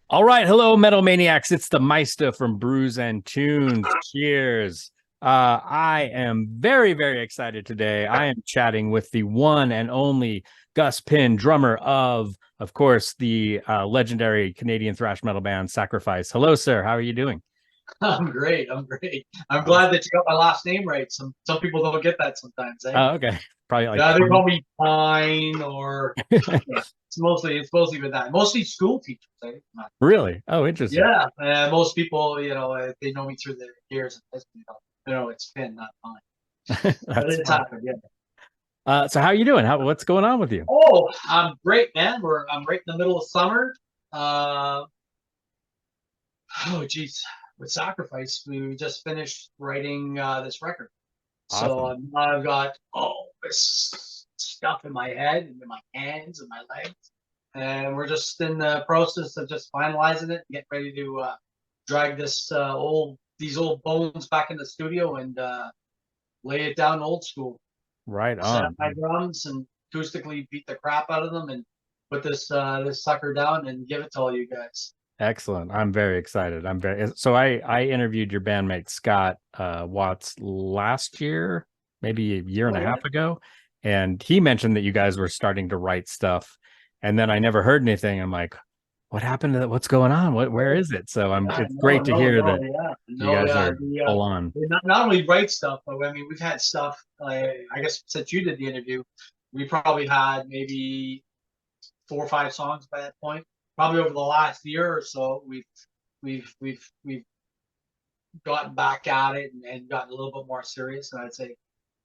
All right, hello, Metal Maniacs. It's the Meista from Brews and Tunes. Cheers. I am very, very excited today. I am chatting with the one and only Gus Pynn, drummer of course, the legendary Canadian thrash metal band Sacrifice. Hello, sir. How are you doing? I'm great. I'm great. I'm Awesome. glad that you got my last name right. Some people don't get that sometimes, eh? Oh, okay. Probably like Yeah, they call Pine. me Pine or yeah. It's mostly with that. Mostly school teachers, eh? Really? Oh, interesting. Yeah, most people, they know me through the years. It's Finn, not Pine. But That's it's fun. happened, yeah. So how are you doing? What's going on with you? Oh, I'm great, man. I'm right in the middle of summer. Uh, geez, with Sacrifice, we just finished writing this record. So Awesome. I've got all this stuff in my head and in my hands and my legs, and we're just in the process of just finalizing it, get ready to drag these old bones back in the studio and lay it down old school. Right Set up on. my drums and acoustically beat the crap out of them and put this sucker down and give it to all you guys. Excellent. I'm very excited. I interviewed your bandmate Scott Watts last year, maybe a year and Oh a yeah. half ago, and he mentioned that you guys were starting to write stuff, and then I never heard anything. I'm like, what happened to that? What's going on? Where is it? So Yeah, it's no, great to no, hear no, that yeah, you no, guys yeah. are full on. They not only write stuff, but I mean, we've had stuff. I guess since you did the interview, we probably had maybe 4 or 5 songs by that point. Probably over the last year or so, we've gotten back at it and gotten a little bit more serious. And I'd say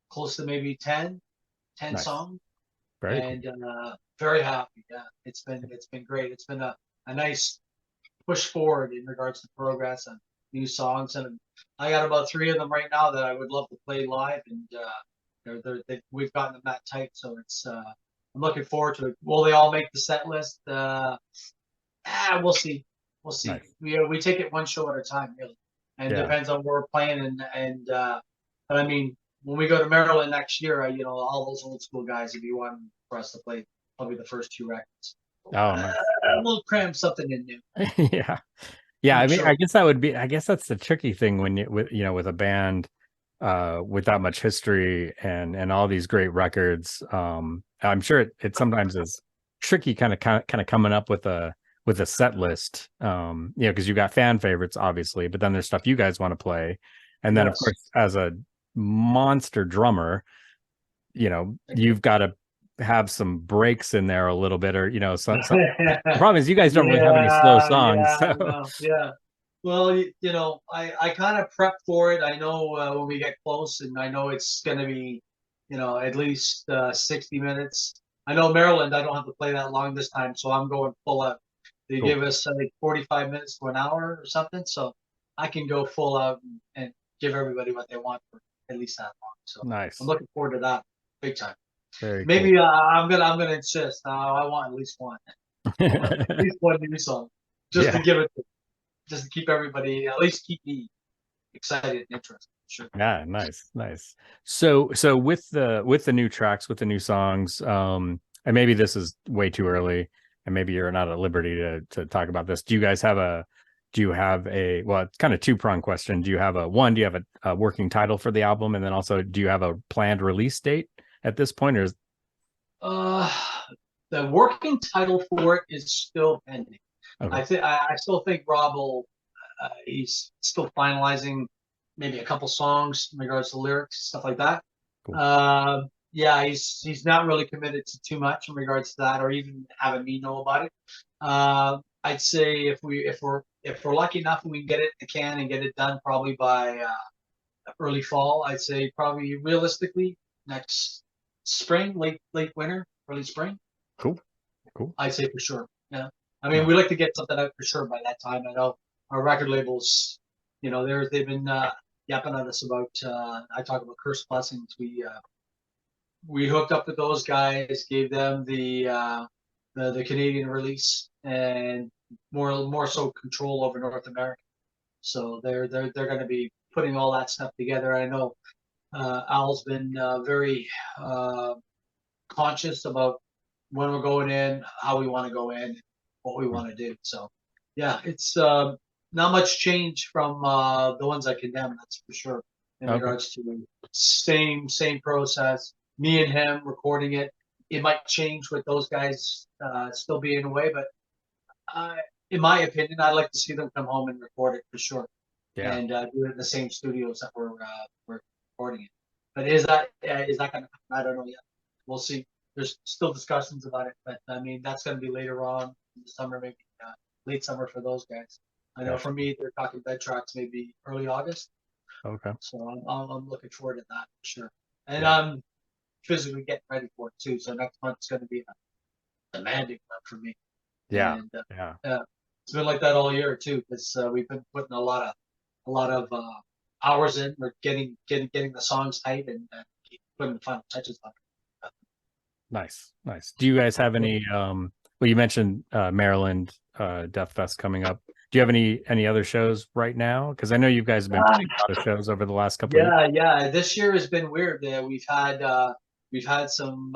close to maybe 10 Nice. songs, Very cool. and very happy. Yeah, it's been great. It's been a nice push forward in regards to progress and new songs. And I got about three of them right now that I would love to play live, and we've gotten them that tight. So I'm looking forward to it. Will they all make the set list? We'll see. We'll see. Nice. We take it one show at a time, really, and Yeah. depends on where we're playing. But I mean, when we go to Maryland next year, all those old school guys would be wanting for us to play probably the first two records. Oh, nice. We'll cram something in new. Yeah. Yeah, I I'm mean, sure. I guess that's the tricky thing when with a band with that much history and all these great records. I'm sure it sometimes is tricky kind of coming up with a set list. Because you got fan favorites, obviously, but then there's stuff you guys want to play. And then of Yes. course, as a monster drummer, you've got to have some breaks in there a little bit, or the Yeah, problem is you guys don't really have any slow songs. yeah, So no, yeah. Well, I kind of prep for it. I know when we get close, and I know it's going to be, at least 60 minutes. I know Maryland, I don't have to play that long this time, so I'm going full out. They cool. give us like 45 minutes to an hour or something, so I can go full out and give everybody what they want for at least that long. So I'm Nice. looking forward to that big time. Very cool. Maybe I'm gonna insist. I want at least one, at least one new song, just to Yeah. give it, just to keep everybody, at least keep me excited and interested. Sure. Yeah, nice, nice. So with the new tracks, with the new songs, and maybe this is way too early, and maybe you're not at liberty to talk about this. Do you have a well, it's kind of two-pronged question. Do you have a working title for the album? And then also, do you have a planned release date at this point, or is Uh, the working title for it is still pending. okay, I still think Rob will. He's still finalizing maybe a couple songs in regards to lyrics, stuff like that. cool. Yeah, he's not really committed to too much in regards to that, or even having me know about it. I'd say if we're lucky enough and we can get it in the can and get it done probably by early fall, I'd say probably realistically next spring, late winter, early spring. Cool. Cool. I'd say for sure. Yeah, I mean we Nice. like to get something out for sure by that time. I know our record labels, they've been yapping at us about. I talk about Curse Blessings. We hooked up with those guys, gave them the Canadian release, and more so control over North America. So they're going to be putting all that stuff together. I know Al's been very uh, conscious about when we're going in, how we want to go in, what we want to do. So Yeah, it's not much change from the ones I condemn. That's for sure. In Okay. regards to same process, me and him recording it. It might change with those guys still being away, but uh, in my opinion, I'd like to see them come home and record it for sure, Yeah. and do it in the same studios that we're recording it. But is that gonna happen? I don't know yet. We'll see. There's still discussions about it, but I mean that's gonna be later on in the summer, maybe late summer for those guys. I know Gotcha. for me, they're talking bed tracks maybe early August, Okay. so I'm looking forward to that for sure. And Yeah. I'm physically getting ready for it too. So next month's going to be a demanding month for me, Yeah. and Yeah. it's been like that all year too because we've been putting a lot of hours in. We're getting the songs tight and putting the final touches on it. Nice. Nice. Do you guys have any well you mentioned Maryland Death Fest coming up. Do you have any other shows right now? Because I know you guys have been playing a lot of shows over the last couple of years. Yeah. This year has been weird. We've had some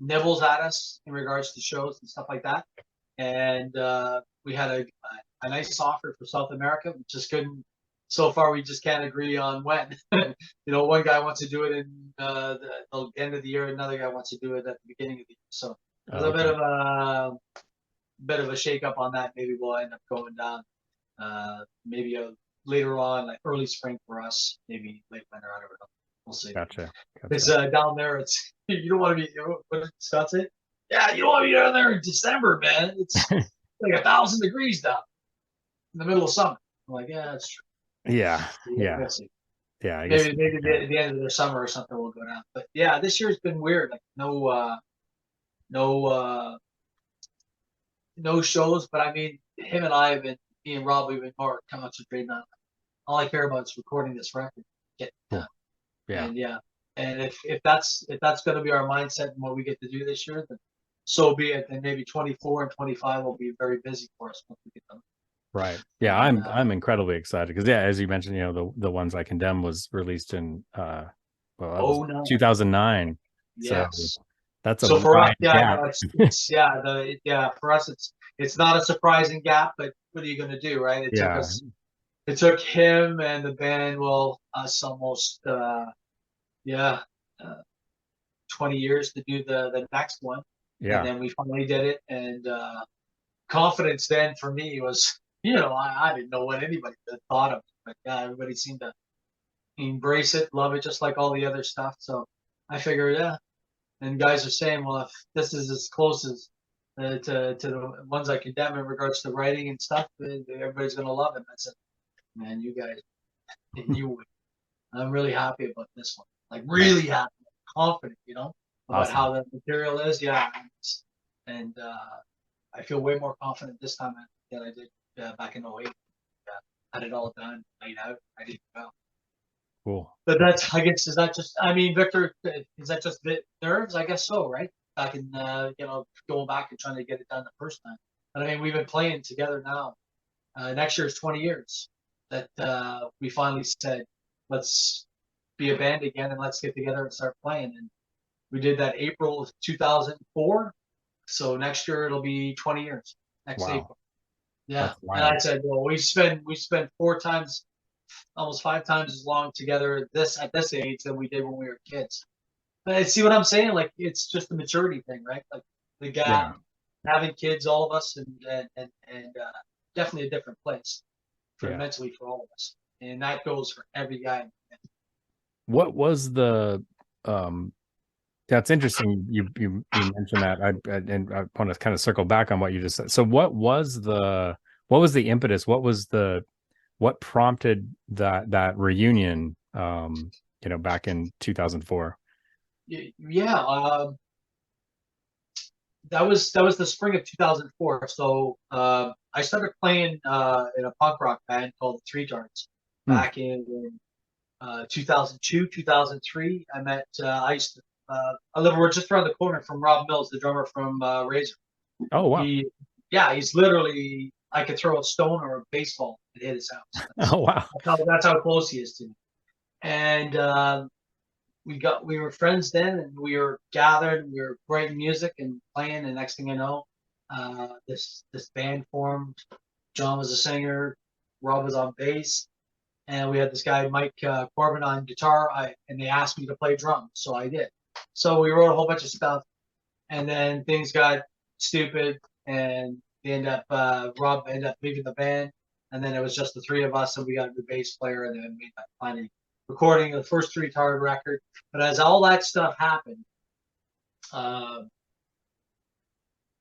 nibbles at us in regards to shows and stuff like that, and we had a nice offer for South America. We just couldn't. So far, we just can't agree on when. One guy wants to do it in the end of the year, another guy wants to do it at the beginning of the year. So there's Oh, a okay. bit of a shake up on that. Maybe we'll end up going down. Maybe later on, like early spring for us. Maybe late winter. I don't know. We'll see. Gotcha. It's Gotcha. down there. It's you don't want to be. What did Scott say? Yeah, you don't want to be down there in December, man. It's like 1,000 degrees down in the middle of summer. I'm like, yeah, that's true. Yeah. Yeah. We'll see. Yeah. I guess. Maybe Yeah. the end of the summer or something will go down. But yeah, this year's been weird. Like no no shows. But I mean, him and I have been me and Rob we've been more concentrating on. All I care about is recording this record, getting it done. Cool. Yeah. And yeah, and if that's going to be our mindset and what we get to do this year, then so be it. And maybe 24 and 25 will be very busy for us once we get done. Right. Yeah. And I'm incredibly excited because yeah, as you mentioned, the ones I condemn was released in well that was oh no, 2009. So yes. that's a So for us, wide yeah, gap. no, it's yeah for us it's not a surprising gap, but what are you going to do, right? Yeah. It took him and the band, well, us almost yeah. Uh, 20 years to do the next one, and Yeah. then we finally did it. And confidence then for me was, I didn't know what anybody had thought of it, but yeah, everybody seemed to embrace it, love it, just like all the other stuff. So I figured, yeah. And guys are saying, well, if this is as close as to the ones I condemn in regards to writing and stuff, everybody's gonna love it. And I said, man, you guys, you would. I'm really happy about this one. Like Nice. really happy, confident, about how Awesome. the material is. Yeah, and I feel way more confident this time than I did back in '08. Had it all done, laid out, ready to go. Cool. But Cool. I guess, is that just? I mean, Victor, is that just nerves? I guess so, right? Back in, going back and trying to get it done the first time. But I mean, we've been playing together now. Next year is 20 years that we finally said, let's be a band again and let's get together and start playing. And we did that April of 2004. So next year it'll be 20 years. Next Wow. April. Yeah. That's And I wild. said, well, we spent 4 times, almost 5 times as long together at this age than we did when we were kids. But see what I'm saying? Like it's just a maturity thing, right? Like the gap, Yeah. having kids, all of us, and definitely a different place for Yeah. mentally for all of us. And that goes for every guy. What was the um that's interesting. You mentioned that. And I want to kind of circle back on what you just said. So what was the impetus? What prompted that reunion back in 2004? Yeah, that was the spring of 2004. So I started playing in a punk rock band called the Thrashers Hmm. back in 2002, 2003. I used to I live we're just around the corner from Rob Mills, the drummer from Razor. Oh wow. He Yeah, he's literally, I could throw a stone or a baseball and hit his house. Oh wow. That's how close he is to me. And we were friends then, and we were gathered, we were writing music and playing. And next thing you know, this band formed. John was a singer, Rob was on bass, and we had this guy Mike Corbin on guitar. And they asked me to play drums, so I did. So we wrote a whole bunch of stuff, and then things got stupid, and they end up Rob ended up leaving the band, and then it was just the three of us, and we got a new bass player, and then we ended up finally recording the first Three Tard record. But as all that stuff happened, uh,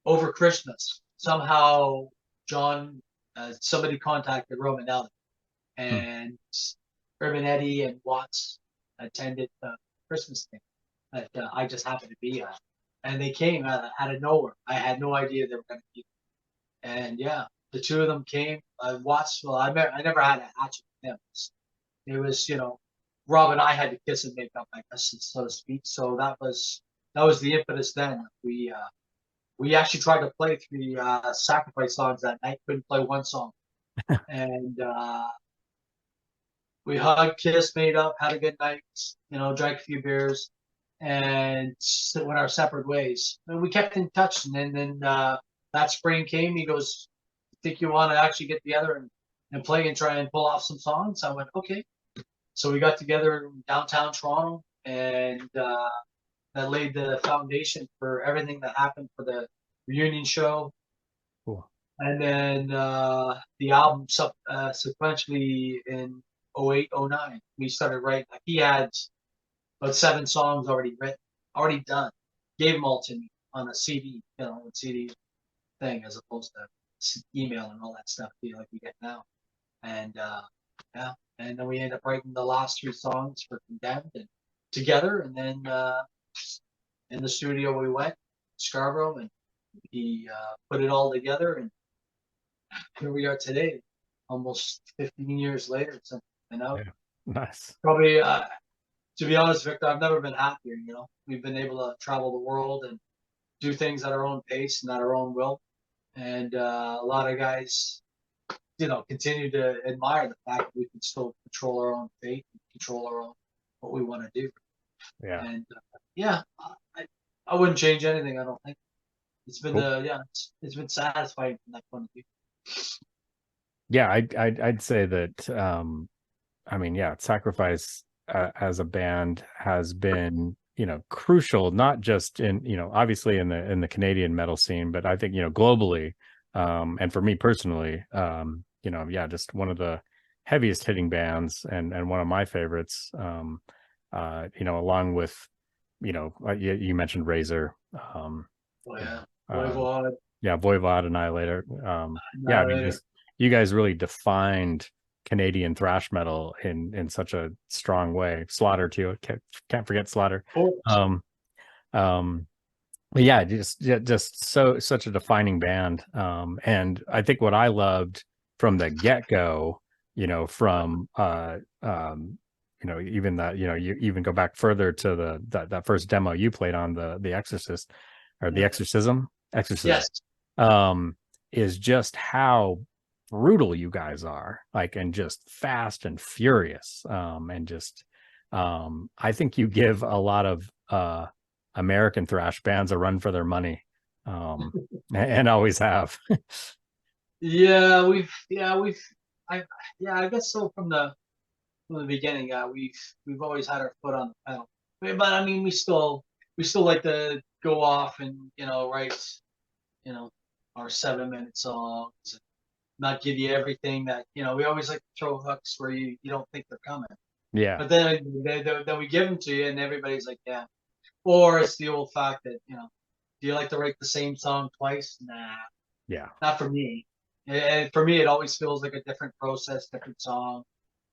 over Christmas, somehow John, somebody contacted Roman Ellie, Hmm. and Urban Eddie and Watts attended the Christmas thing that I just happened to be at. And they came out of nowhere. I had no idea they were going to be there. And yeah, the two of them came. Watts, well, I never had a hatchet with him. It was, Rob and I had to kiss and make up, I guess, so to speak. So that was the impetus then. We actually tried to play three sacrifice songs that night, couldn't play one song. And we hugged, kissed, made up, had a good night, drank a few beers, and went our separate ways. And we kept in touch. And then that spring came. He goes, "Think you want to actually get together and play and try and pull off some songs?" I went, "Okay." So we got together in downtown Toronto, and that laid the foundation for everything that happened for the reunion show. Cool. And then the album sequentially in 08, 09, we started writing. Like, he had about 7 songs already written, already done. Gave them all to me on a CD, CD thing, as opposed to email and all that stuff like we get now. And yeah, and then we ended up writing the last 3 songs for Condemned and together. And then in the studio we went, Scarborough, and he put it all together, and here we are today, almost 15 years later. And out. Yeah. Nice. Probably, to be honest, Victor, I've never been happier. We've been able to travel the world and do things at our own pace and at our own will. And a lot of guys, continue to admire the fact that we can still control our own fate and control our own what we want to do. Yeah. And yeah, I wouldn't change anything. I don't think it's been Cool. it's been satisfying from that point of view. Yeah, I'd say that I mean, yeah, Sacrifice as a band has been, crucial, not just in, obviously in the Canadian metal scene, but I think, globally, and for me personally, yeah, just one of the heaviest hitting bands and one of my favorites, along with, you mentioned Razor, Oh yeah, uh, Voivod, yeah, Voivod, Annihilator. Yeah, I mean, Annihilator. just you guys really defined Canadian thrash metal in such a strong way. Slaughter too. Can't forget Slaughter. Um, um, but yeah, just such a defining band. And I think what I loved from the get go, from even that, you even go back further to that first demo you played on the Exorcist or the Exorcism. Yes. Is just how brutal you guys are, like, and just fast and furious. And just I think you give a lot of American thrash bands a run for their money. And always have. Yeah, I guess so from the beginning. We've always had our foot on the pedal. But I mean, we still like to go off and write our 7-minute songs, and not give you everything that we always like to throw hooks where you don't think they're coming. Yeah. But then we give them to you, and everybody's like, yeah. Or it's the old fact that do you like to write the same song twice? Nah, Yeah. not for me. And for me, it always feels like a different process, different song,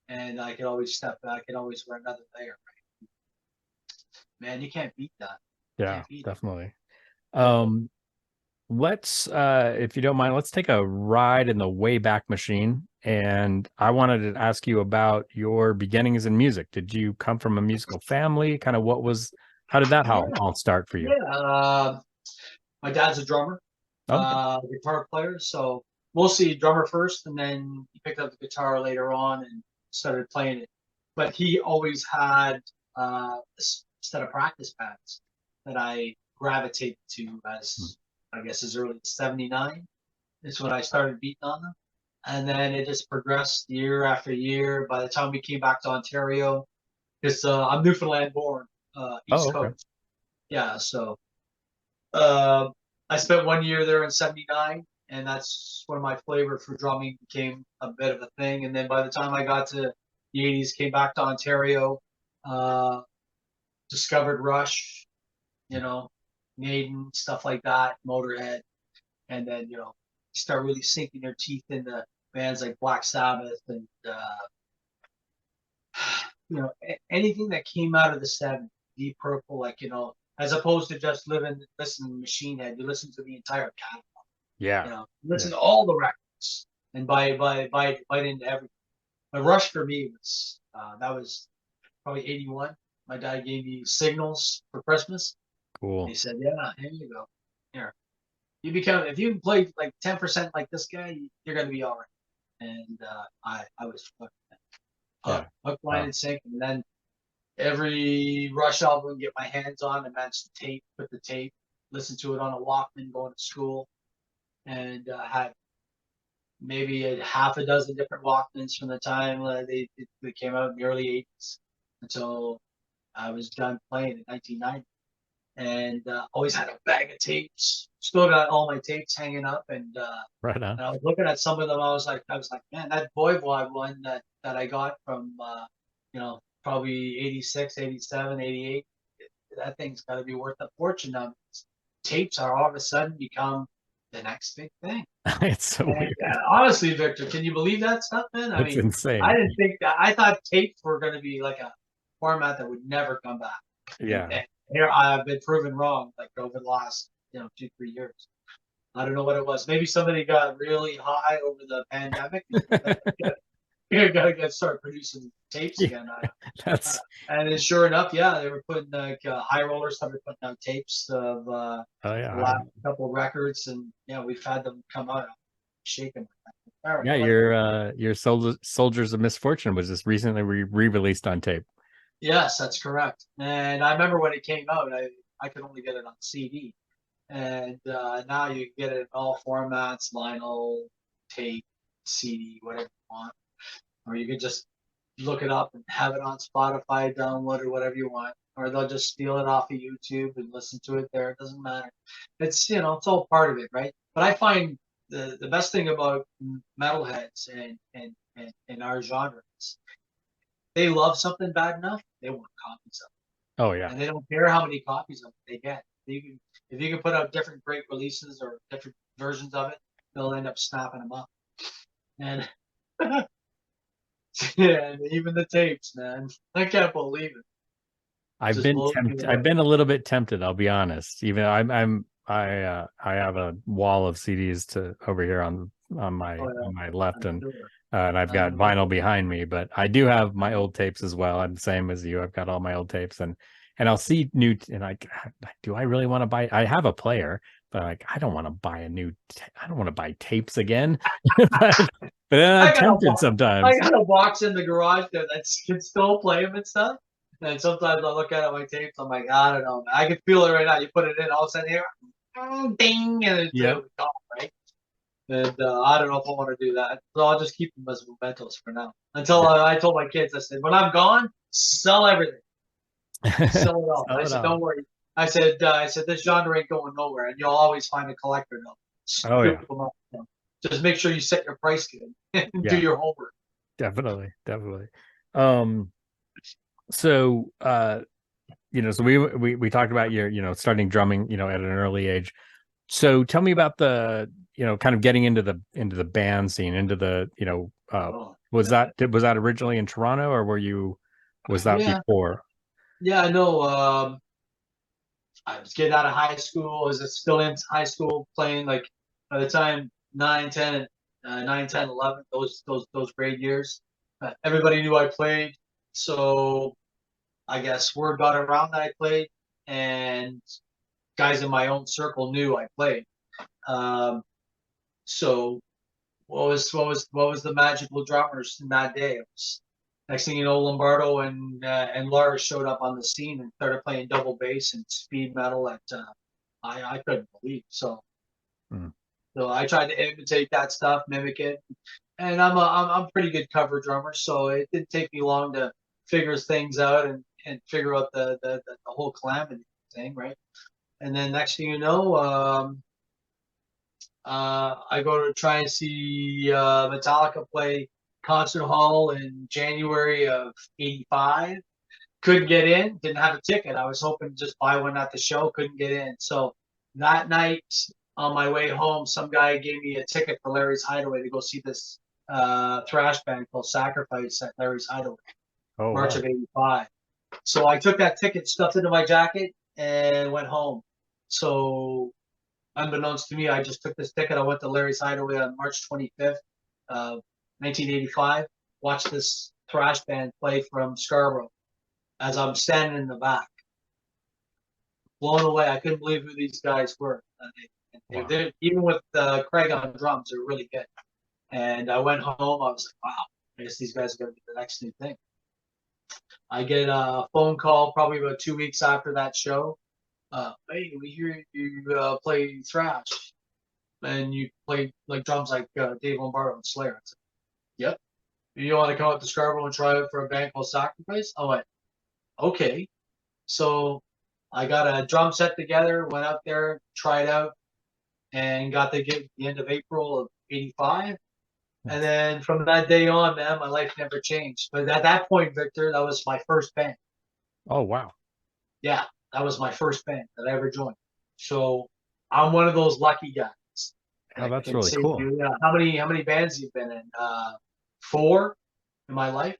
and I can always step back and always wear another layer. Right? Man, you can't beat that. Yeah, Can't beat definitely. it. Let's if you don't mind, let's take a ride in the Wayback Machine. And I wanted to ask you about your beginnings in music. Did you come from a musical family? Kind of how did that all start for you? Yeah. My dad's a drummer, Okay. guitar player, so mostly drummer first, and then he picked up the guitar later on and started playing it. But he always had a set of practice pads that I gravitated to, as I guess as early as '79 is when I started beating on them. and then it just progressed year after year. By the time we came back to Ontario, because I'm Newfoundland born, Oh, East okay. Coast. Yeah, so uh, I spent 1 year there in '79, and that's when my flavor for drumming became a bit of a thing. And then by the time I got to the '80s, came back to Ontario, uh, discovered Rush, you know, Maiden, stuff like that, Motorhead, and then start really sinking their teeth into bands like Black Sabbath and anything that came out of the '70s, Deep Purple, like as opposed to just listening to Machine Head, you listen to the entire catalog. Yeah. Listen Yeah. to all the records and bite into everything. But Rush for me was that was probably '81. My dad gave me Signals for Christmas. He Cool. said, "Yeah, here you go. Here, if you play like 10% like this guy, you're gonna be all right." And I was Yeah. hook, line, Wow. and sinker. And then every Rush album, get my hands on, and match the tape, put the tape, listen to it on a Walkman, going to school, and had maybe a half a dozen different Walkmans from the time they came out in the early '80s until I was done playing in 1990. And always had a bag of tapes. Still got all my tapes hanging up, Right on. and I was looking at some of them. I was like, man, that Boy one that I got from probably '86, '87, '88. That thing's got to be worth a fortune now. Tapes are all of a sudden become the next big thing. It's so And weird. honestly, Victor, can you believe that stuff, man? I It's mean, I insane. didn't think that. I thought tapes were going to be like a format that would never come back. Yeah. And here I've been proven wrong, like over the last 2-3 years. I don't know what it was. Maybe somebody got really high over the pandemic. You gotta get start producing tapes Yeah. again. That's And then sure enough, yeah, they were putting like high rollers started putting out tapes of oh the yeah. last couple of records, and yeah, we've had them come out shaking. All right, Yeah, what? your Soldiers of Misfortune was just recently re-released on tape. Yes, that's correct. And I remember when it came out, I could only get it on CD, and now you can get it in all formats: vinyl, tape, CD, whatever you want, or you can just look it up and have it on Spotify, download or whatever you want, or they'll just steal it off of YouTube and listen to it there. It doesn't matter. It's all part of it, right? But I find the best thing about metalheads and our genre is they love something bad enough, they want copies of Oh it, yeah. and they don't care how many copies of it they get. If you can put out different great releases or different versions of it, they'll end up snapping them up. And yeah, and even the tapes, man, I can't believe it. Just blows me I've away. been a little bit tempted, I'll be honest. Even I have a wall of CDs to over here Oh yeah, on my left, I'm sure. and I've got I'm vinyl sure. behind me, but I do have my old tapes as well. I'm the same as you. I've got all my old tapes, and I'll see and do I really want to buy? I have a player, but like I don't want to buy I don't want to buy tapes again. But then I'm I got a tempted box. I sometimes. got a box in the garage that can still play them and stuff. And sometimes I look at my tapes. I'm like, I don't know, man. I can feel it right now. You put it in, all of a sudden here, ding, and it's Yep. gone, right? And I don't know if I want to do that. So I'll just keep them as mementos for now. Until I told my kids, I said, when I'm gone, sell everything, sell it all. Sell I it said, all. don't worry. I said this genre ain't going nowhere, and you'll always find a collector. Though. Oh Scoop yeah. them up. Just make sure you set your price good and do Yeah. your homework. Definitely. Definitely. Um, so so we talked about your, starting drumming, at an early age. So tell me about the, kind of getting into the band scene, into the, Oh, was that originally in Toronto, or was that yeah, before? yeah. I know. I was getting out of high school. I was still in high school playing. Like by the time 9, 10, 9, 10, 11, those grade years, everybody knew I played. So I guess word got around that I played, and guys in my own circle knew I played. Um, so what was the magical drummers in that day? It was next thing you know, Lombardo and Lars showed up on the scene and started playing double bass and speed metal at I couldn't believe. So Hmm. So I tried to imitate that stuff, mimic it, and I'm pretty good cover drummer, so it didn't take me long to figure things out and figure out the whole calamity thing, right? And then next thing you know, I go to try and see Metallica play Concert Hall in January of '85. Couldn't get in, didn't have a ticket. I was hoping to just buy one at the show, couldn't get in. So that night on my way home, some guy gave me a ticket for Larry's Hideaway to go see this thrash band called Sacrifice at Larry's Hideaway, Oh March wow. of '85. So I took that ticket, stuffed it into my jacket, and went home. So unbeknownst to me, I just took this ticket. I went to Larry's Hideaway on March 25th, 1985. Watched this thrash band play from Scarborough as I'm standing in the back, blown away. I couldn't believe who these guys were. Wow. Even with Craig on drums, they're really good. And I went home. I was like, wow, I guess these guys are going to be the next new thing. I get a phone call probably about 2 weeks after that show. Hey, we hear you play thrash and you play like drums like Dave Lombardo and Slayer. I said, yep. You want to come out to Scarborough and try out for a band called Sacrifice? I went, okay. So I got a drum set together, went out there, tried out, and got the gig at the end of April of '85. And Nice. then from that day on, man, my life never changed. But at that point, Victor, that was my first band. Oh wow. Yeah, that was my first band that I ever joined. So I'm one of those lucky guys Oh, that that's can really say to cool. you, how many bands you've been in? Four in my life.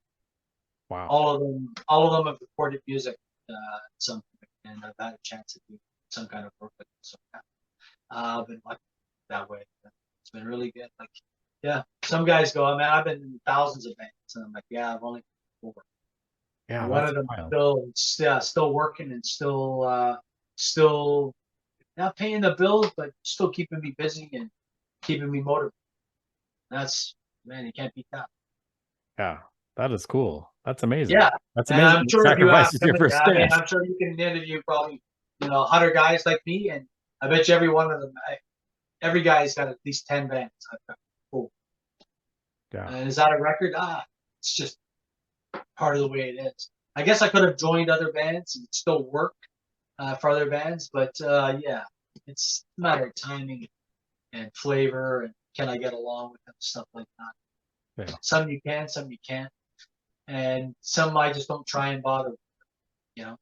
Wow. All of them have recorded music some and I've had a chance to do some kind of work with them. So yeah, I've been lucky that way. It's been really good. Like, yeah, some guys go, man, I've been in thousands of bands, and I'm like, yeah, I've only been four. Yeah, And one that's of them wild. still working and still not paying the bills, but still keeping me busy and keeping me motivated. That's man, you can't beat that. Yeah, that is cool. That's amazing. Yeah, That's and I'm amazing. sure if you Sacrifice ask is them, your first I mean, band. I'm sure you can interview probably 100 guys like me, and I bet you every one of them, every guy's got at least 10 bands. Cool. Yeah. And is that a record? It's just part of the way it is. I guess I could have joined other bands and still work for other bands, but yeah, it's a matter of timing and flavor and can I get along with them, stuff like that. Yeah. Some you can, some you can't, and some I just don't try and bother. You know,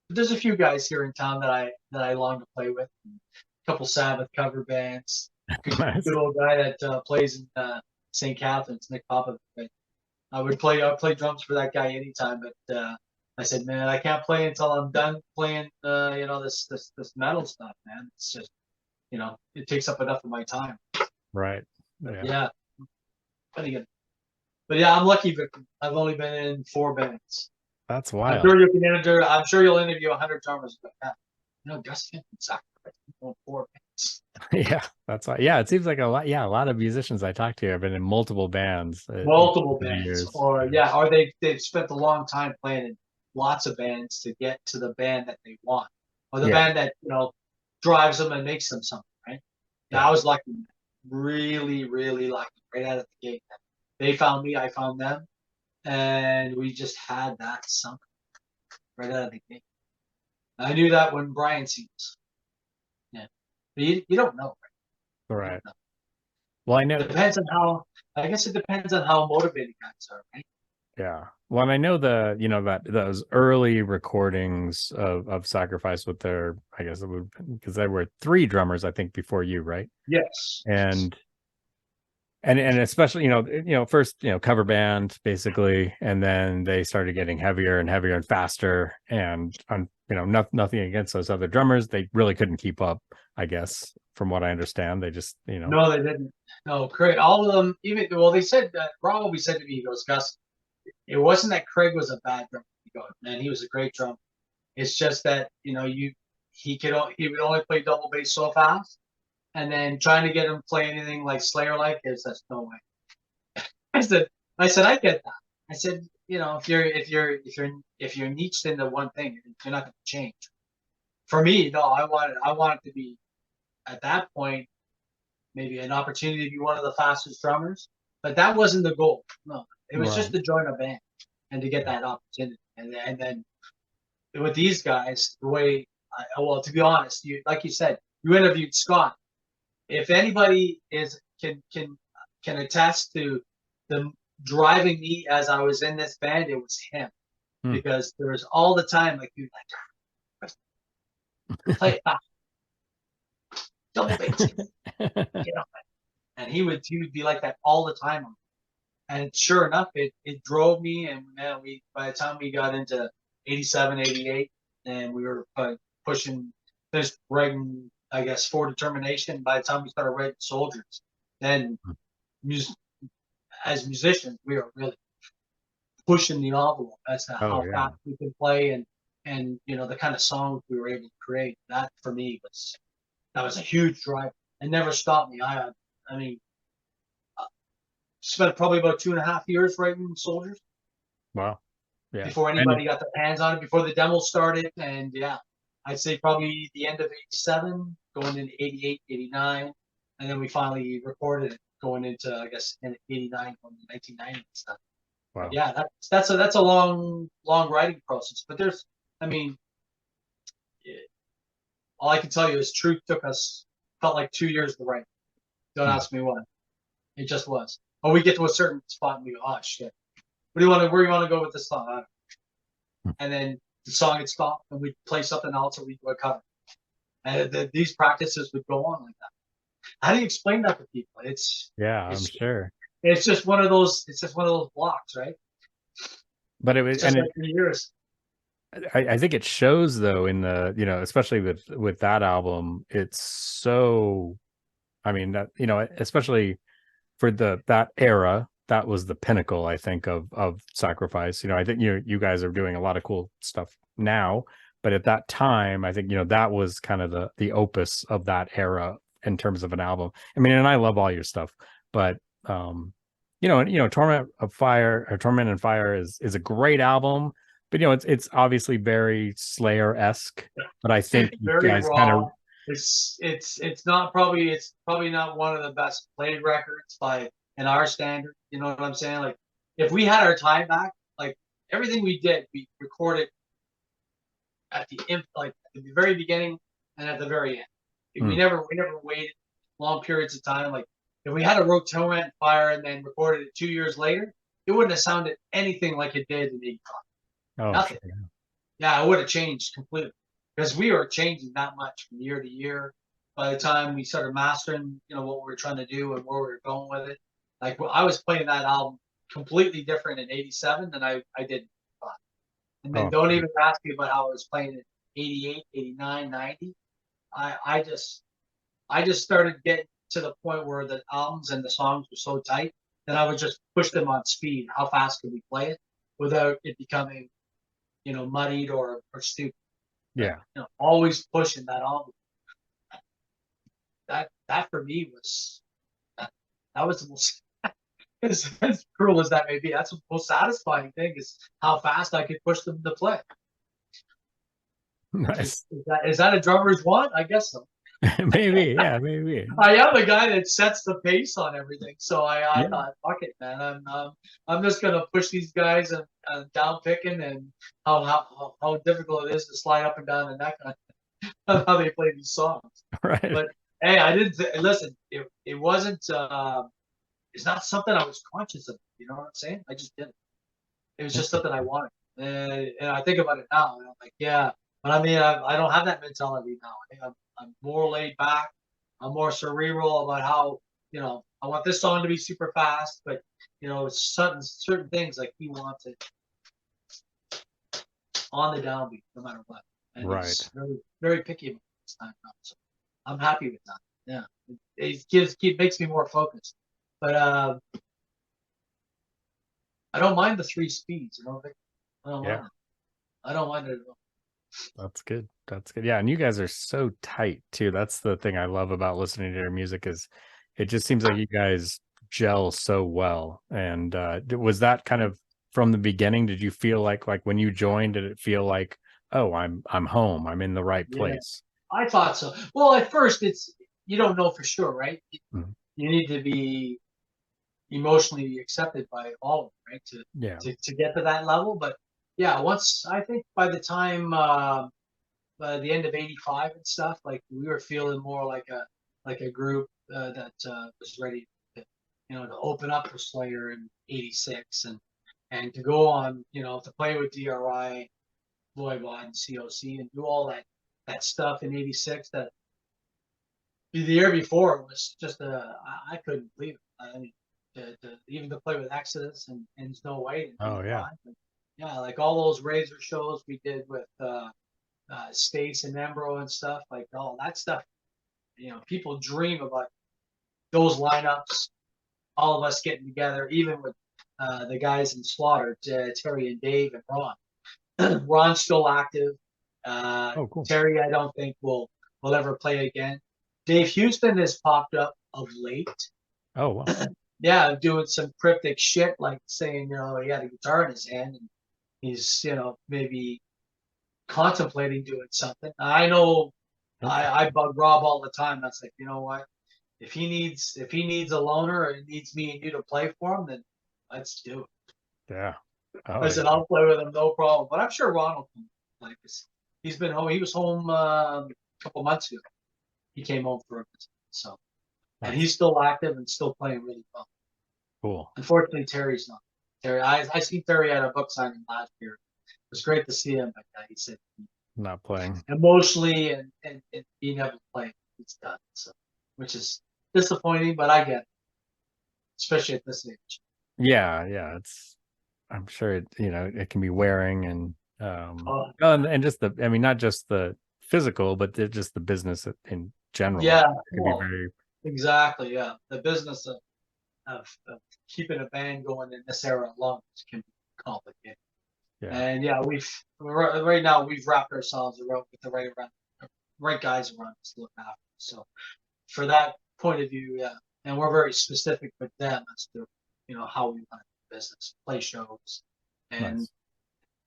but there's a few guys here in town that I long to play with. A couple Sabbath cover bands. Good Nice. old guy that plays in St. Catharines, Nick Popovic. I'd play drums for that guy anytime, but I said, man, I can't play until I'm done playing, this metal stuff, man. It's just, it takes up enough of my time. Right. But Yeah. yeah, pretty good. But yeah, I'm lucky, Victor. I've only been in four bands. That's I'm wild. sure you can interview. I'm sure you'll interview 100 drummers, but yeah, Gus Pynn sacrificed four bands. Yeah, that's why. Yeah, it seems like a lot. Yeah, a lot of musicians I talk to have been in multiple bands Multiple over the bands, years. or Yeah. yeah, or they've spent a long time playing in lots of bands to get to the band that they want, or the Yeah. band that drives them and makes them something, right? Yeah, Yeah. I was lucky, really, really lucky, right out of the gate. They found me, I found them, and we just had that something right out of the gate. I knew that when Brian sings. Yeah, but you don't know, right? You Right. don't know. Well, I know. Depends on how. I guess it depends on how motivated guys are, right? Yeah. Well, and I know that those early recordings of Sacrifice with their, I guess it would, because there were three drummers, I think, before you, right? Yes. And and especially first cover band basically, and then they started getting heavier and heavier and faster, and nothing against those other drummers, they really couldn't keep up, I guess, from what I understand. They just No, they didn't. No, Craig. All of them. Even well, they said that. Rob always said to me, he goes, Gus, it wasn't that Craig was a bad drummer. He goes, man, he was a great drummer. It's just that he would only play double bass so fast, and then trying to get him to play anything like Slayer like is that's no way. I said, I get that. I said, if you're niched into one thing, you're not going to change. For me, no, I want it to be at that point. maybe an opportunity to be one of the fastest drummers, but that wasn't the goal. No, it was just Right. to join a band and to get that opportunity. And then with these guys, the way, well, to be honest, like you said, you interviewed Scott. If anybody can attest to the driving me as I was in this band, it was him. Hmm. Because there was all the time like you like play it back, double bass, you know, and he would be like that all the time. And sure enough, it drove me. And man, by the time we got into 87, 88, and we were pushing, finished writing, I guess, For Determination. By the time we started writing Soldiers, then as musicians, we were really pushing the envelope as to Oh how yeah. fast we could play and the kind of songs we were able to create. That for me was a huge drive. It never stopped me. I mean, spent probably about 2.5 years writing Soldiers Wow. Yeah. before And anybody got their hands on it, before the demo started. And yeah, I'd say probably the end of 87, going into 88, 89. And then we finally recorded it going into, I guess, in 89, 1990 and stuff. wow. Yeah, that's a long writing process. But I mean, all I can tell you is Truth felt like 2 years to write. Don't ask me why. It just was. But we get to a certain spot and we go, oh shit, where do you want to go with this song? And then the song would stop and we'd play something else or we'd do a cover. And these practices would go on like that. How do you explain that to people? Yeah, I'm It's sure. it's just one of those blocks, right? But it It's was, just and like 3 years. I think it shows though in the, especially with that album, it's so, I mean, that, especially for that era, that was the pinnacle, I think, of Sacrifice. I think you guys are doing a lot of cool stuff now, but at that time, I think, that was kind of the opus of that era in terms of an album. I mean, and I love all your stuff, but Torment of Fire or Torment and Fire is a great album, but it's obviously very Slayer-esque. But I think It's you very guys kind raw. of It's probably not one of the best played records in our standard. You know what I'm saying? Like if we had our time back, like everything we did, we recorded at at the very beginning and at the very end. We never waited long periods of time. Like if we had a wrote Torment Fire and then recorded it 2 years later, it wouldn't have sounded anything like it did in '85. oh Nothing. sure. Yeah, it would have changed completely because we were changing that much from year to year. By the time we started mastering, what we were trying to do and where we were going with it, like I was playing that album completely different in '87 than I did in '85. And then Oh don't sure. even ask me about how I was playing in '88, '89, '90. I just started getting to the point where the albums and the songs were so tight that I would just push them on speed. How fast could we play it without it becoming muddied or stupid. Yeah. Always pushing that envelope. That for me was that was the most as cruel as that may be. That's the most satisfying thing is how fast I could push them to play. Nice. Is that a drummer's want? I guess so. Maybe, yeah, maybe. I am the guy that sets the pace on everything. So I Yeah. thought, fuck it, man. I'm just gonna push these guys and down picking and how difficult it is to slide up and down the neck on how they play these songs. Right. But hey, I didn't listen. It wasn't. It's not something I was conscious of. You know what I'm saying? I just did it. It was just something I wanted. And I think about it now, and I'm like, yeah. But I mean, I don't have that mentality now. I think I'm more laid back. I'm more cerebral about how I want this song to be super fast, but certain things like he wants it on the downbeat no matter what. And Right. he's very very picky about this time now. So I'm happy with that. Yeah, it makes me more focused. But I don't mind the 3 speeds. I don't Yeah. mind it. I don't mind it at all. That's good. That's good. Yeah, and you guys are so tight too. That's the thing I love about listening to your music is it just seems like you guys gel so well. And was that kind of from the beginning? Did you feel like when you joined, did it feel like, oh, I'm home, I'm in the right Yeah, place? I thought so. Well, at first you don't know for sure, right? Mhm. You need to be emotionally accepted by all of them, right? Yeah. To get to that level. But yeah, once I think by the time by the end of '85 and stuff, like we were feeling more like a group that was ready to, to open up for Slayer in '86 and to go on, to play with DRI, Voivod, and COC and do all that stuff in '86 that the year before was just I couldn't believe it. I mean, even to play with Exodus and Snow White and Oh yeah. '85. Yeah, like all those Razor shows we did with Stace and Embro and stuff, like all that stuff. People dream about those lineups, all of us getting together, even with the guys in Slaughter, Terry and Dave and Ron. Ron's still active. Oh, cool. Terry, I don't think will ever play again. Dave Houston has popped up of late. Oh, wow. Yeah, doing some cryptic shit, like saying, he had a guitar in his hand and he's, maybe contemplating doing something. I know I bug Rob all the time. That's like, you know what? If he needs a loner or he needs me and you to play for him, then let's do it. Yeah. Oh, I yeah. said I'll play with him, no problem. But I'm sure Ron will come. Like this. He's been home. He was home a couple months ago. He came home for a visit. So, and That's he's still active and still playing really well. cool. Unfortunately, Terry's not. Terry, I seen Terry at a book signing last year. It was great to see him, but he said Not playing. emotionally and he never played. He's done. So, which is disappointing, but I get it, especially at this age. Yeah, yeah. I'm sure it can be wearing and Oh, and just I mean, not just the physical, but just the business in general. yeah, It can be well, very, exactly. Yeah, the business of keeping a band going in this era alone can be complicated. yeah, And yeah, right now we've wrapped ourselves around with the right guys around us to look after. So for that point of view, yeah, and we're very specific with them as to how we want to do business, play shows, and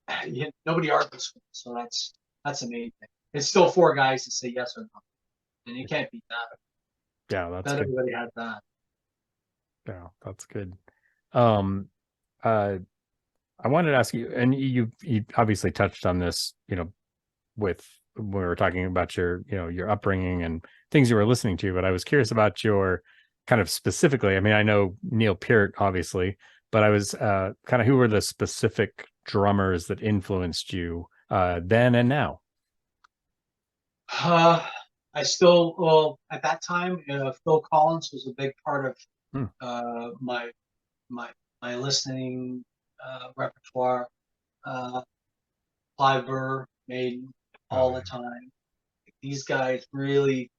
nice. nobody argues with us, so that's amazing. It's still four guys to say yes or no, and you can't beat that. Yeah, that's Not good. everybody has that. Yeah, that's good. Um, uh, I wanted to ask you, and you obviously touched on this, with when we were talking about your upbringing and things you were listening to, but I was curious about your kind of specifically. I mean, I know Neil Peart, obviously, but I was kind of who were the specific drummers that influenced you then and now? Uh, well, at that time, Phil Collins was a big part of Hmm. my my my listening repertoire. Uh, Clive Burr, Maiden, Oh all the yeah, time. These guys really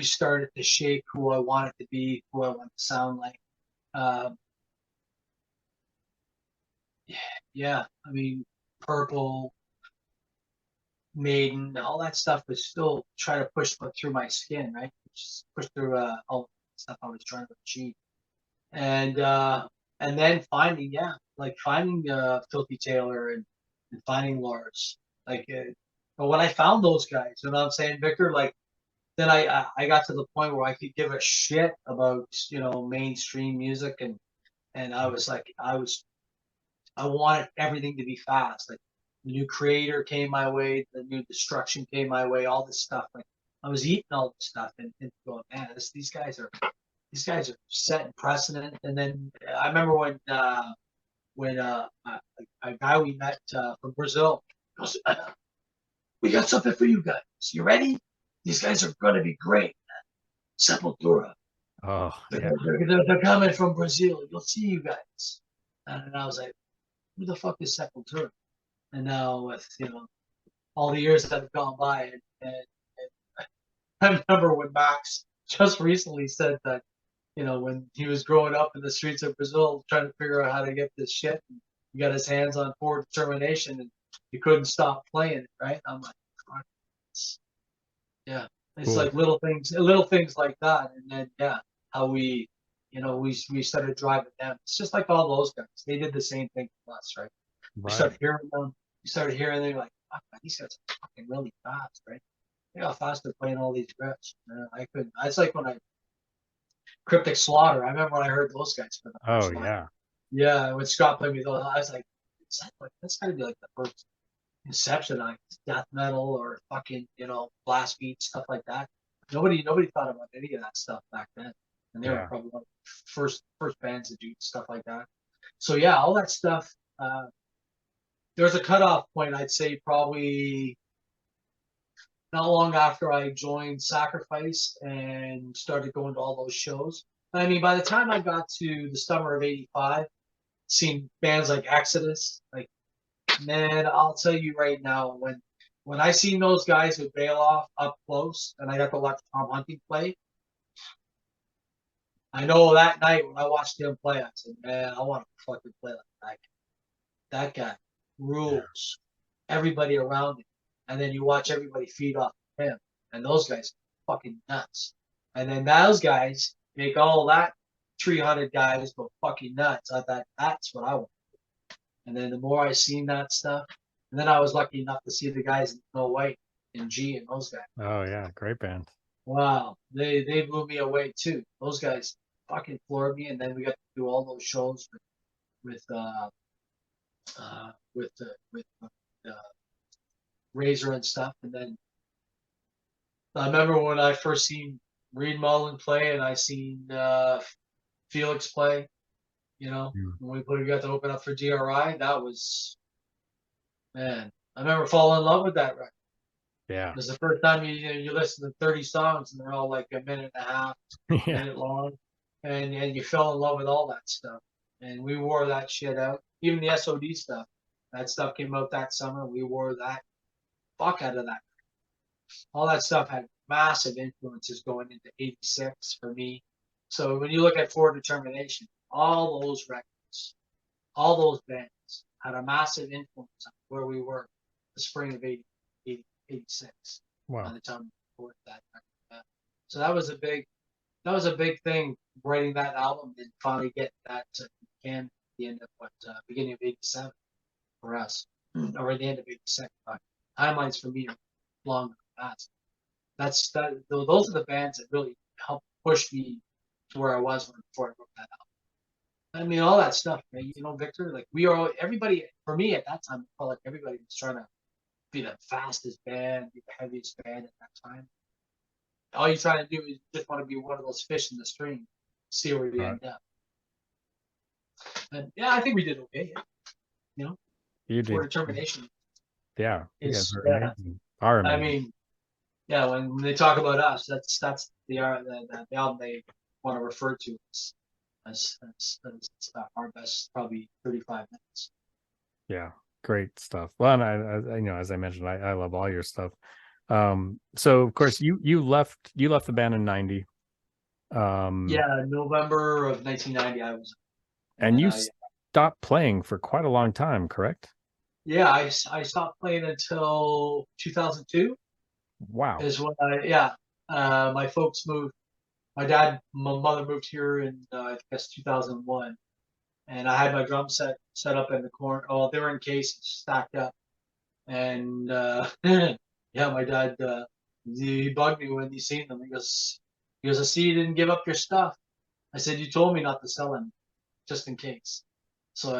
started to shape who I wanted to be, who I want to sound like. Uh, yeah, I mean, Purple, Maiden, all that stuff was still trying to push through my skin, right? Just push through all the stuff I was trying to achieve. And and then finding Filthy Taylor and finding Lars. Like but when I found those guys, you know what I'm saying, Victor, like then I got to the point where I could give a shit about mainstream music and I was like I wanted everything to be fast. Like the new Creator came my way, the new Destruction came my way, all this stuff. Like I was eating all this stuff and going, man, these guys are setting precedent. And then I remember when a guy we met from Brazil goes, "We got something for you guys. You ready? These guys are going to be great. Sepultura. oh They're, yeah, they're, they're coming from Brazil. You'll see you guys." And I was like, "Who the fuck is Sepultura?" And now with all the years that have gone by, and I remember when Max just recently said that when he was growing up in the streets of Brazil trying to figure out how to get this shit, and he got his hands on Forward Determination and he couldn't stop playing it, right? I'm like, it's, yeah, it's cool. like little things like that. And then, yeah, how we started driving them. It's just like all those guys. They did the same thing to us, right? We Right. started hearing them. We started hearing them like, fuck, man, these guys are fucking really fast, right? I got faster playing all these riffs. I couldn't. It's like when I Cryptic Slaughter. I remember when I heard those guys for the Oh first time. yeah. Yeah, when Scott played me those, I was like, that's gotta be like the first inception on death metal or fucking, blast beat stuff like that. Nobody thought about any of that stuff back then, and they were Yeah. probably one of the first bands to do stuff like that. So yeah, all that stuff. There's a cutoff point, I'd say, probably not long after I joined Sacrifice and started going to all those shows. I mean, by the time I got to the summer of '85, seeing bands like Exodus, like, man, I'll tell you right now, when I seen those guys with Bailoff up close, and I got to watch Tom Hunting play, I know that night when I watched him play, I said, man, I want to fucking play like that. That guy rules everybody around him, and then you watch everybody feed off of him, and those guys are fucking nuts. And then those guys make all that 300 guys go fucking nuts. I thought that's what I want. And then the more I seen that stuff, and then I was lucky enough to see the guys in No White and G and those guys. Oh yeah, great band. Wow, they blew me away too. Those guys fucking floored me, and then we got to do all those shows with Razor and stuff. And then I remember when I first seen Reed Mullin play, and I seen Felix play. When we got to open up for DRI, that was, man. I remember falling in love with that record. Yeah. It was the first time you listen to 30 songs, and they're all like a minute and a half, Yeah. minute long, and you fell in love with all that stuff. And we wore that shit out. Even the SOD stuff, that stuff came out that summer. We wore that fuck out of that. All that stuff had massive influences going into '86 for me. So when you look at For Determination, all those records, all those bands had a massive influence on where we were the spring of '86. Wow. By the time we recorded that record. Yeah. So that was a big thing, writing that album and finally getting that to Canada at the end of beginning of '87 for us, or at the end of '86. Timelines for me are longer than that. Those are the bands that really helped push me to where I was before I wrote that album. I mean, all that stuff, right? Victor, like everybody, for me at that time, it felt like everybody was trying to be the fastest band, be the heaviest band at that time. All you're trying to do is just want to be one of those fish in the stream, see where you end up. And yeah, I think we did okay. You did. For Determination. Yeah. Is, amazing. Amazing. I mean, yeah, when they talk about us, that's the album they want to refer to as our best, probably 35 minutes. Yeah, great stuff. Well, and I as I mentioned, I love all your stuff. So of course you left the band in '90. Yeah, November of 1990, I was. And you stopped playing for quite a long time, correct? Yeah, I stopped playing until 2002. Wow. Is when my folks moved. My mother moved here in I guess 2001, and I had my drum set up in the corner. Oh, they were in cases stacked up, and yeah, my dad he bugged me when he seen them. He goes, I see you didn't give up your stuff. I said, you told me not to sell them, just in case. So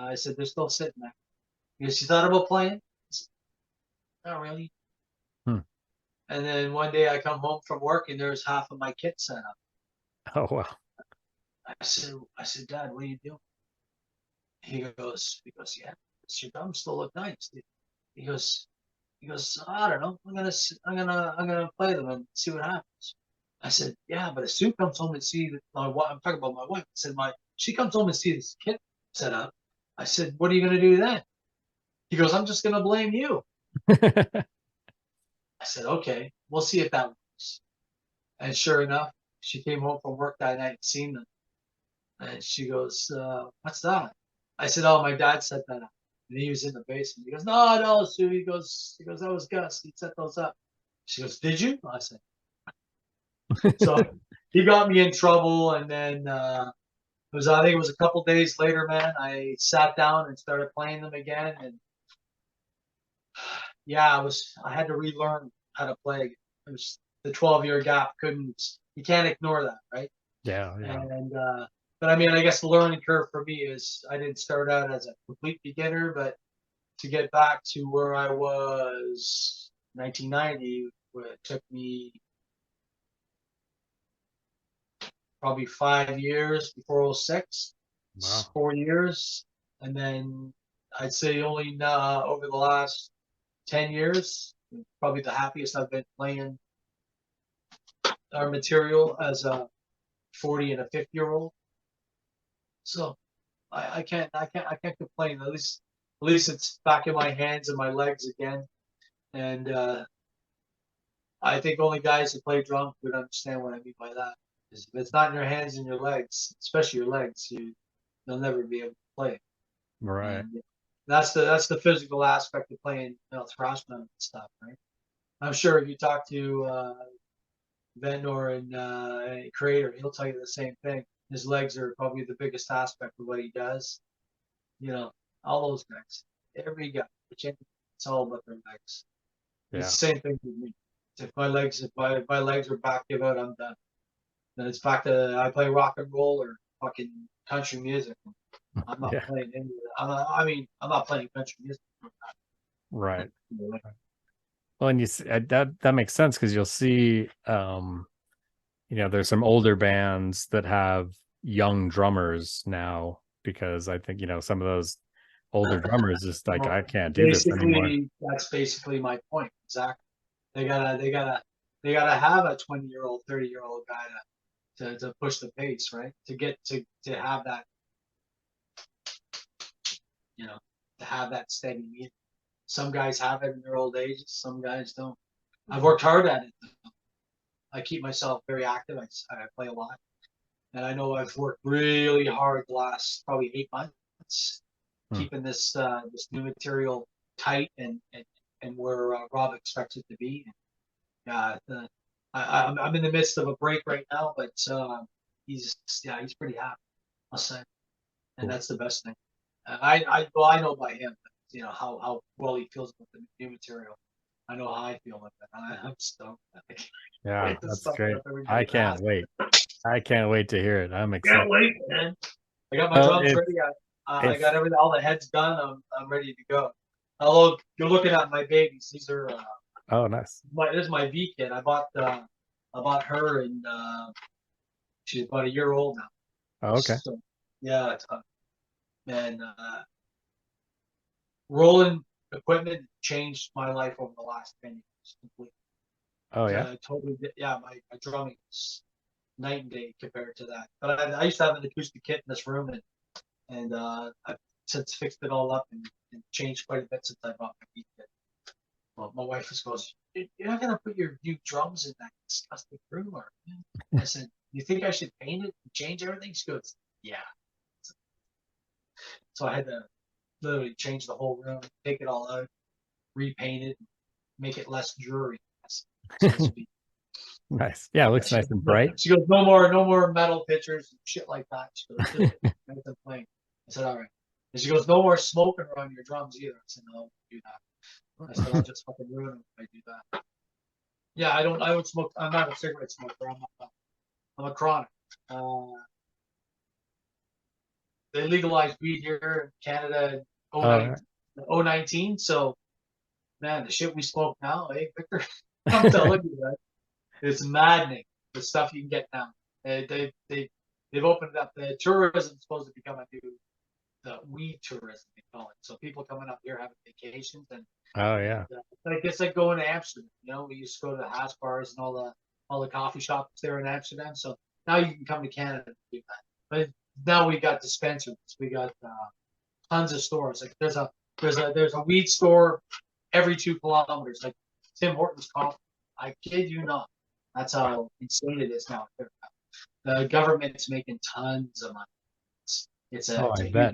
I said, they're still sitting there. He goes, you thought about playing? I said, not really. And then one day I come home from work and there's half of my kit set up. Oh wow. I said, Dad, what are you doing? He goes, yeah, your drums still look nice. He goes, I don't know. I'm gonna play them and see what happens. I said, yeah, but as Sue comes home and see I'm talking about my wife. I said, she comes home and sees this kit set up. I said, what are you gonna do then? He goes, I'm just gonna blame you. I said, okay, we'll see if that works. And sure enough, she came home from work that night and seen them. And she goes, what's that? I said, oh, my dad set that up. And he was in the basement. He goes, no, Sue. He goes, that was Gus. He set those up. She goes, did you? I said, so he got me in trouble. And then I think it was a couple days later, man, I sat down and started playing them again. And yeah, I had to relearn how to play again. it was the 12-year gap. You can't ignore that, right? Yeah. And but I mean, I guess the learning curve for me is I didn't start out as a complete beginner, but to get back to where I was 1990, it took me probably 5 years before '06, Wow. 4 years, and then I'd say only over the last 10 years, probably the happiest I've been playing our material as a 40 and a 50-year-old. So I can't complain. At least it's back in my hands and my legs again. And I think only guys who play drums would understand what I mean by that. Because if it's not in your hands and your legs, especially your legs, you'll never be able to play. Right. And that's the physical aspect of playing, thrash metal and stuff, right? I'm sure if you talk to Vendor and Creator, he'll tell you the same thing. His legs are probably the biggest aspect of what he does. All those guys, every guy, it's all about their legs. Yeah. It's the same thing with me. If my legs are back, give out, I'm done. Then it's back to I play rock and roll or fucking country music. I'm not playing any of that. I'm not playing country music. Right. Well, and that makes sense because you'll see, there's some older bands that have young drummers now because I think some of those older drummers just like I can't do this anymore. That's basically my point. Exactly. They gotta have a 20-year-old, 30-year-old guy to push the pace, right? To get to have that, to have that steady meter. Some guys have it in their old ages, some guys don't. I've worked hard at it. I keep myself very active. I play a lot, and I know I've worked really hard the last probably 8 months, keeping this new material tight and where Rob expects it to be. I'm in the midst of a break right now, but he's pretty happy, I'll say, and that's the best thing. I know by him, how well he feels about the new material. I know how I feel about that. I'm stoked. Yeah, that's great. I can't wait. I can't wait to hear it. I'm excited. Can't wait, man. I got my drums ready. I got all the heads done. I'm ready to go. Although you're looking at my babies, these are oh nice. This is my V kit. I bought her, and she's about a year old now. Oh, okay. So, yeah, and rolling equipment changed my life over the last 10 years completely. Oh yeah. Totally. Yeah, my drumming is night and day compared to that. But I used to have an acoustic kit in this room, and I've since fixed it all up and changed quite a bit since I bought my V kit. Well, my wife just goes, "You're not gonna put your new drums in that disgusting room, or?" I said, "You think I should paint it and change everything?" She goes, "Yeah." So I had to literally change the whole room, take it all out, repaint it, make it less dreary. Nice. Yeah, it looks nice and bright. She goes, no more metal pictures and shit like that. She goes, just playing. I said, all right. And she goes, no more smoking around your drums either. I said, no, I won't do that. I said, I'll just fucking ruin them if I do that. Yeah, I would smoke. I'm not a cigarette smoker. I'm a chronic. They legalized weed here in Canada in 2019. So, man, the shit we smoke now, hey, Victor, I'm telling you, that it's maddening the stuff you can get now. They've opened up. The tourism is supposed to become the weed tourism, they call it. So people coming up here having vacations and I guess like going to Amsterdam. We used to go to the hash bars and all the coffee shops there in Amsterdam. So now you can come to Canada and do that. But now we got dispensaries. We got tons of stores. Like there's a weed store every 2 kilometers. Like Tim Hortons coffee. I kid you not. That's how insane it is now. The government's making tons of money. It's a bet.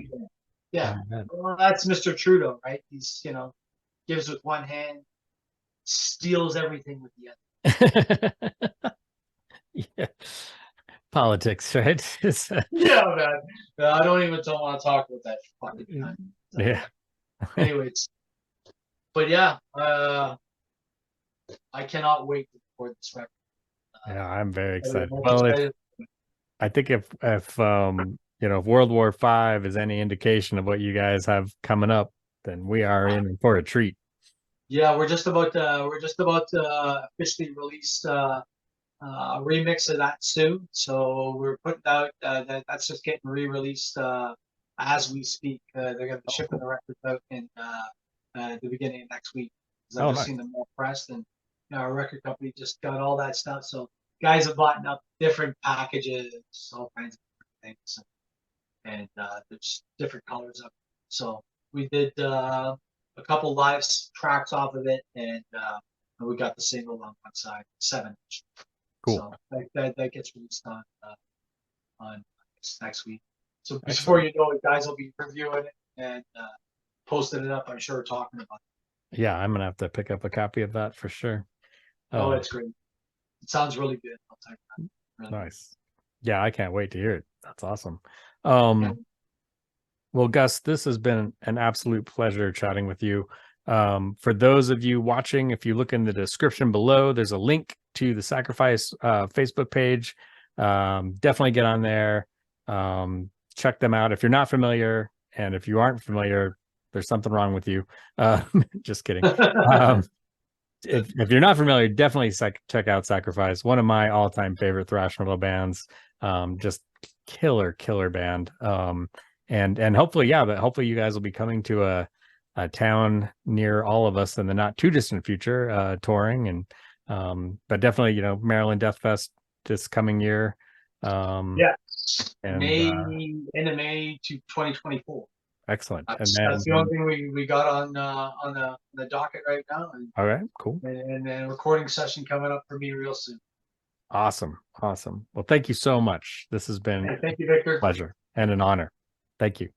Yeah. Well, that's Mr. Trudeau, right? He's gives with one hand, steals everything with the other. Yeah. Politics, right? Yeah, man. I don't want to talk about that fucking time. Yeah. Anyways, but yeah, I cannot wait record this record. Yeah, I'm very excited. Much Well, excited. I think if you know, if World War V is any indication of what you guys have coming up, then we are in for a treat. Yeah, we're just about to officially release a remix of that soon. So we're putting out that's just getting re-released as we speak. They're going to be shipping the records out in the beginning of next week. Because I've just seen them more pressed, and our record company just got all that stuff. So guys have bought up different packages, all kinds of different things, and there's different colors of it. So we did a couple live tracks off of it, and we got the single on one side, 7-inch. Cool. So that gets released on next week. So before you know it, guys will be reviewing it and posting it up. I'm sure, talking about it. Yeah, I'm gonna have to pick up a copy of that for sure. Oh, it's great. It sounds really good. I'll tell you that. Really nice. Yeah, I can't wait to hear it. That's awesome. Well, Gus, this has been an absolute pleasure chatting with you. For those of you watching, if you look in the description below, there's a link to the Sacrifice Facebook page. Definitely get on there. Check them out. If you're not familiar, and if you aren't familiar, there's something wrong with you. Just kidding. If you're not familiar, definitely check out Sacrifice, one of my all-time favorite thrash metal bands. Just killer band. And hopefully, yeah, but hopefully you guys will be coming to a town near all of us in the not too distant future, touring. And but definitely, you know, Maryland Death Fest this coming year. Yeah, and end of May to 2024. Excellent. That's the only thing we got on the docket right now. And, all right, cool. And a recording session coming up for me real soon. Awesome. Well, thank you so much. This has been thank you, Victor. A pleasure and an honor. Thank you.